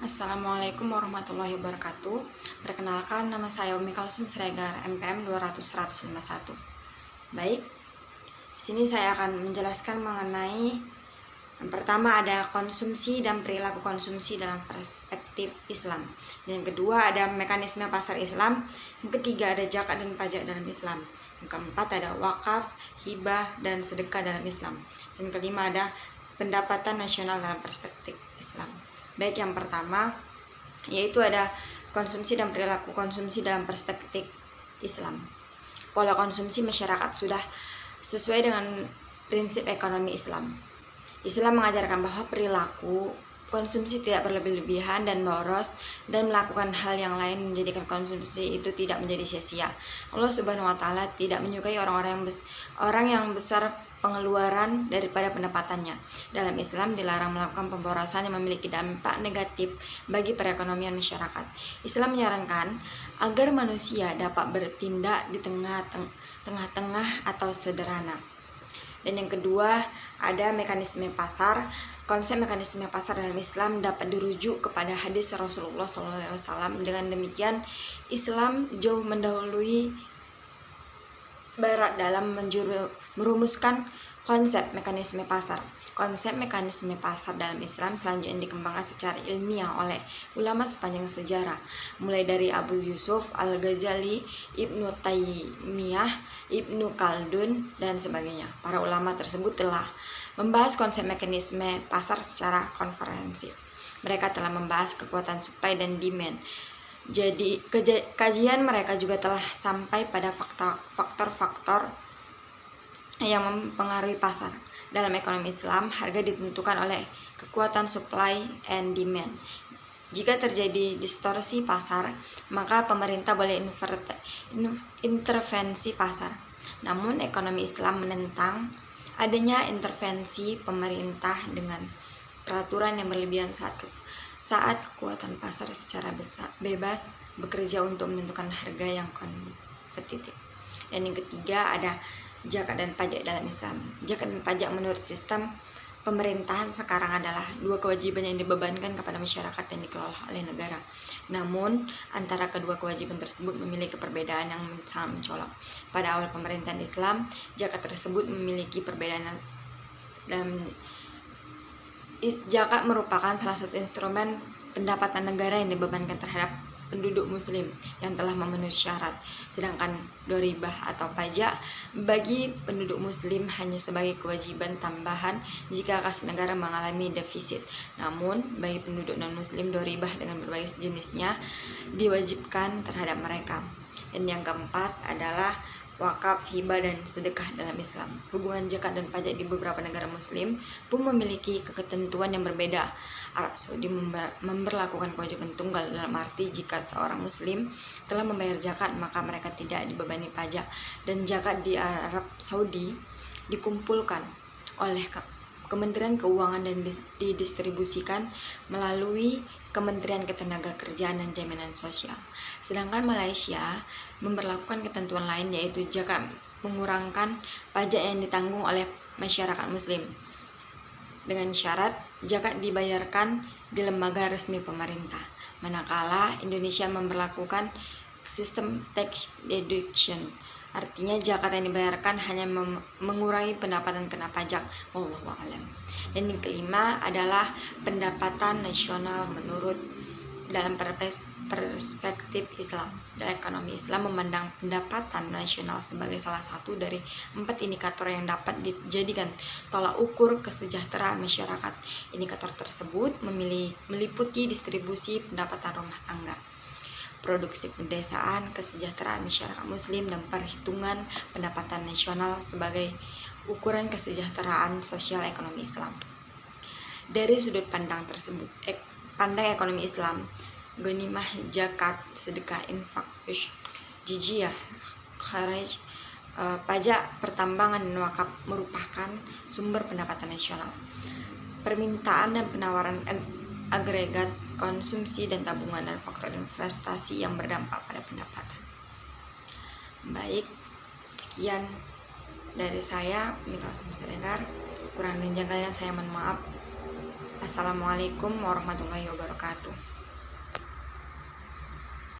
Assalamualaikum warahmatullahi wabarakatuh. Perkenalkan, nama saya Umi Kalsum Siregar, MPM 200-151. Baik, di sini saya akan menjelaskan mengenai yang pertama ada konsumsi dan perilaku konsumsi dalam perspektif Islam. Dan yang kedua ada mekanisme pasar Islam. Yang ketiga ada zakat dan pajak dalam Islam. Yang keempat ada wakaf, hibah, dan sedekah dalam Islam. Yang kelima ada pendapatan nasional dalam perspektif Islam. Baik, yang pertama yaitu ada konsumsi dan perilaku konsumsi dalam perspektif Islam. Pola konsumsi masyarakat sudah sesuai dengan prinsip ekonomi Islam. Islam mengajarkan bahwa perilaku konsumsi tidak berlebih-lebihan dan boros, dan melakukan hal yang lain menjadikan konsumsi itu tidak menjadi sia-sia. Allah Subhanahu wa taala tidak menyukai orang yang besar pengeluaran daripada pendapatannya. Dalam Islam dilarang melakukan pemborosan yang memiliki dampak negatif bagi perekonomian masyarakat. Islam menyarankan agar manusia dapat bertindak di tengah-tengah atau sederhana. Dan yang kedua ada mekanisme pasar. Konsep mekanisme pasar dalam Islam dapat dirujuk kepada hadis Rasulullah SAW. Dengan demikian, Islam jauh mendahului Barat dalam merumuskan konsep mekanisme pasar. Konsep mekanisme pasar dalam Islam selanjutnya dikembangkan secara ilmiah oleh ulama sepanjang sejarah, mulai dari Abu Yusuf Al-Ghazali, Ibnu Taimiyah, Ibnu Khaldun, dan sebagainya. Para ulama tersebut telah membahas konsep mekanisme pasar secara konferensif. Mereka telah membahas kekuatan supply dan demand. Jadi kajian mereka juga telah sampai pada faktor-faktor yang mempengaruhi pasar. Dalam ekonomi Islam, harga ditentukan oleh kekuatan supply and demand. Jika terjadi distorsi pasar, maka pemerintah boleh intervensi pasar. Namun ekonomi Islam menentang adanya intervensi pemerintah dengan peraturan yang berlebihan saat kekuatan pasar secara bebas bekerja untuk menentukan harga yang kompetitif. Dan yang ketiga ada zakat dan pajak dalam Islam. Zakat dan pajak menurut sistem pemerintahan sekarang adalah dua kewajiban yang dibebankan kepada masyarakat yang dikelola oleh negara. Namun antara kedua kewajiban tersebut memiliki perbedaan yang sangat mencolok. Pada awal pemerintahan Islam, zakat tersebut memiliki perbedaan dan zakat merupakan salah satu instrumen pendapatan negara yang dibebankan terhadap penduduk muslim yang telah memenuhi syarat. Sedangkan doribah atau pajak bagi penduduk muslim hanya sebagai kewajiban tambahan jika kas negara mengalami defisit. Namun bagi penduduk non muslim, doribah dengan berbagai jenisnya diwajibkan terhadap mereka. Dan yang keempat adalah wakaf, hibah, dan sedekah dalam Islam. Hubungan zakat dan pajak di beberapa negara muslim pun memiliki ketentuan yang berbeda. Arab Saudi memberlakukan kewajiban tunggal dalam arti jika seorang muslim telah membayar zakat maka mereka tidak dibebani pajak, dan zakat di Arab Saudi dikumpulkan oleh Kementerian Keuangan dan didistribusikan melalui Kementerian Ketenagakerjaan dan Jaminan Sosial. Sedangkan Malaysia memberlakukan ketentuan lain, yaitu zakat mengurangkan pajak yang ditanggung oleh masyarakat muslim dengan syarat zakat dibayarkan di lembaga resmi pemerintah. Manakala Indonesia memberlakukan sistem tax deduction, artinya zakat yang dibayarkan hanya mengurangi pendapatan kena pajak. Wallahu a'lam. Dan yang kelima adalah pendapatan nasional menurut dalam perspektif Islam. Dalam ekonomi Islam memandang pendapatan nasional sebagai salah satu dari 4 indikator yang dapat dijadikan tolak ukur kesejahteraan masyarakat. Indikator tersebut meliputi distribusi pendapatan rumah tangga, produksi pedesaan, kesejahteraan masyarakat muslim, dan perhitungan pendapatan nasional sebagai ukuran kesejahteraan sosial ekonomi Islam. Dari sudut pandang tersebut, pandang ekonomi Islam, ghanimah, zakat, sedekah, infak, jizyah, kharaj, pajak, pertambangan, dan wakaf merupakan sumber pendapatan nasional. Permintaan dan penawaran agregat, konsumsi dan tabungan, dan faktor investasi yang berdampak pada pendapatan. Baik, sekian dari saya, Umi Kalsum Siregar. Kurang dan janggalnya saya mohon maaf. Assalamualaikum warahmatullahi wabarakatuh.